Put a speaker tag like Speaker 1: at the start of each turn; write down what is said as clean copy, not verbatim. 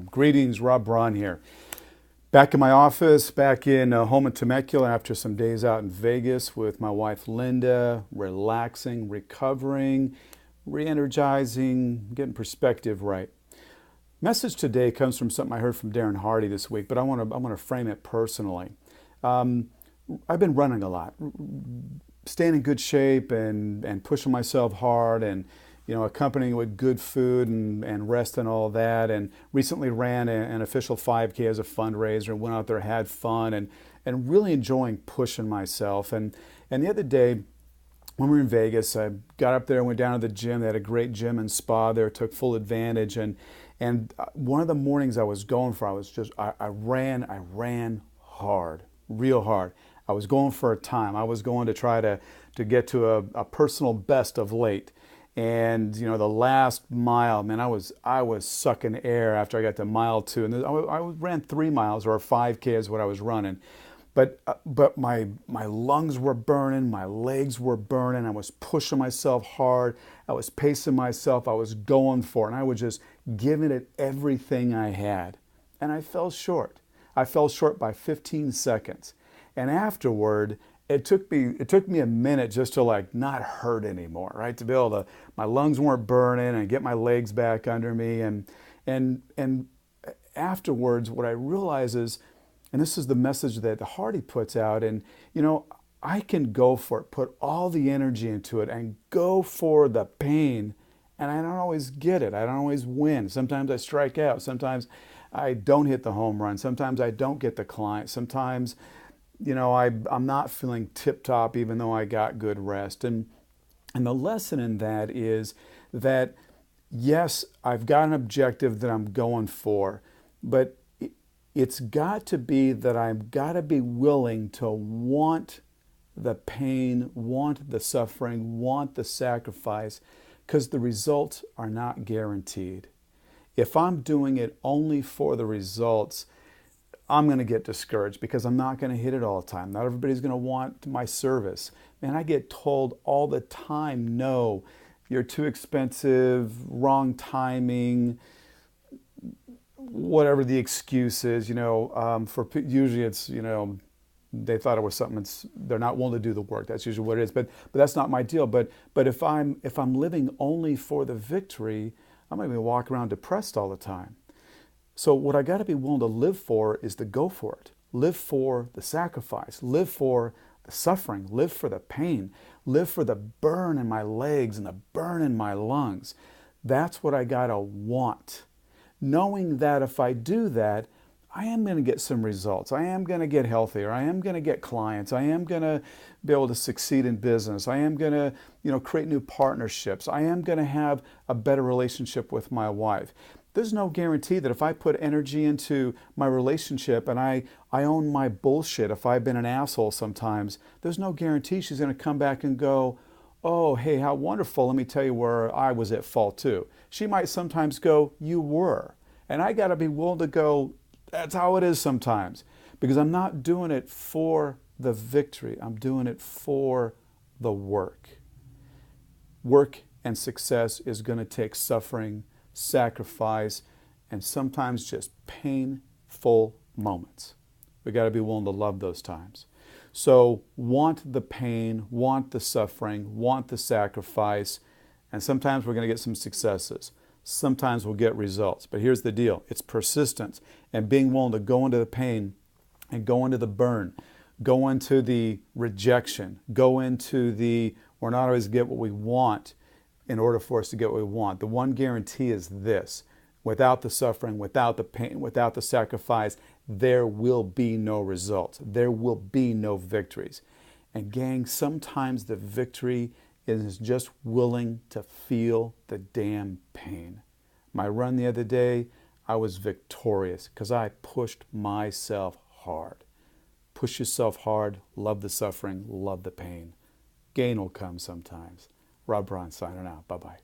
Speaker 1: Greetings, Rob Braun here. Back in my office, back in home in Temecula after some days out in Vegas with my wife Linda, relaxing, recovering, re-energizing, getting perspective right. Message today comes from something I heard from Darren Hardy this week, but I want to frame it personally. I've been running a lot, staying in good shape and pushing myself hard and accompanying with good food and rest and all that. And recently ran an official 5K as a fundraiser, went out there, had fun, and really enjoying pushing myself. And the other day, when we were in Vegas, I got up there and went down to the gym. They had a great gym and spa there, took full advantage. And one of the mornings I was going for, I ran hard, real hard. I was going for a time. I was going to try to get to a personal best of late. And the last mile, man, I was sucking air after I got to mile 2, and I ran 3 miles, or a 5K is what I was running, but my lungs were burning, my legs were burning. I was pushing myself hard, I was pacing myself, I was going for it, and I was just giving it everything I had, and I fell short. I fell short by 15 seconds, and afterward, It took me a minute just to not hurt anymore, right? To be able to, my lungs weren't burning and get my legs back under me. And afterwards, what I realize is, and this is the message that Hardy puts out, and I can go for it, put all the energy into it and go for the pain. And I don't always get it. I don't always win. Sometimes I strike out. Sometimes I don't hit the home run. Sometimes I don't get the client. Sometimes I'm not feeling tip-top even though I got good rest. And the lesson in that is that, yes, I've got an objective that I'm going for, but it's got to be that I've got to be willing to want the pain, want the suffering, want the sacrifice, because the results are not guaranteed. If I'm doing it only for the results, I'm going to get discouraged because I'm not going to hit it all the time. Not everybody's going to want my service. Man, I get told all the time, no, you're too expensive, wrong timing, whatever the excuse is. Usually it's, they thought it was something they're not willing to do the work. That's usually what it is. But that's not my deal. But if I'm living only for the victory, I'm going to walk around depressed all the time. So what I got to be willing to live for is to go for it. Live for the sacrifice. Live for the suffering. Live for the pain. Live for the burn in my legs and the burn in my lungs. That's what I got to want. Knowing that if I do that, I am going to get some results. I am going to get healthier. I am going to get clients. I am going to be able to succeed in business. I am going to, create new partnerships. I am going to have a better relationship with my wife. There's no guarantee that if I put energy into my relationship and I own my bullshit, if I've been an asshole sometimes, there's no guarantee she's going to come back and go, oh, hey, how wonderful. Let me tell you where I was at fault too. She might sometimes go, you were. And I got to be willing to go, that's how it is sometimes. Because I'm not doing it for the victory. I'm doing it for the work. Work and success is going to take suffering, sacrifice, and sometimes just painful moments. We got to be willing to love those times. So want the pain, want the suffering, want the sacrifice, and sometimes we're going to get some successes. Sometimes we'll get results. But here's the deal. It's persistence and being willing to go into the pain and go into the burn, go into the rejection, go into the we're not always get what we want in order for us to get what we want. The one guarantee is this: without the suffering, without the pain, without the sacrifice, there will be no results. There will be no victories. And gang, sometimes the victory is just willing to feel the damn pain. My run the other day, I was victorious because I pushed myself hard. Push yourself hard, love the suffering, love the pain. Gain will come sometimes. Rob Braun signing out. Bye-bye.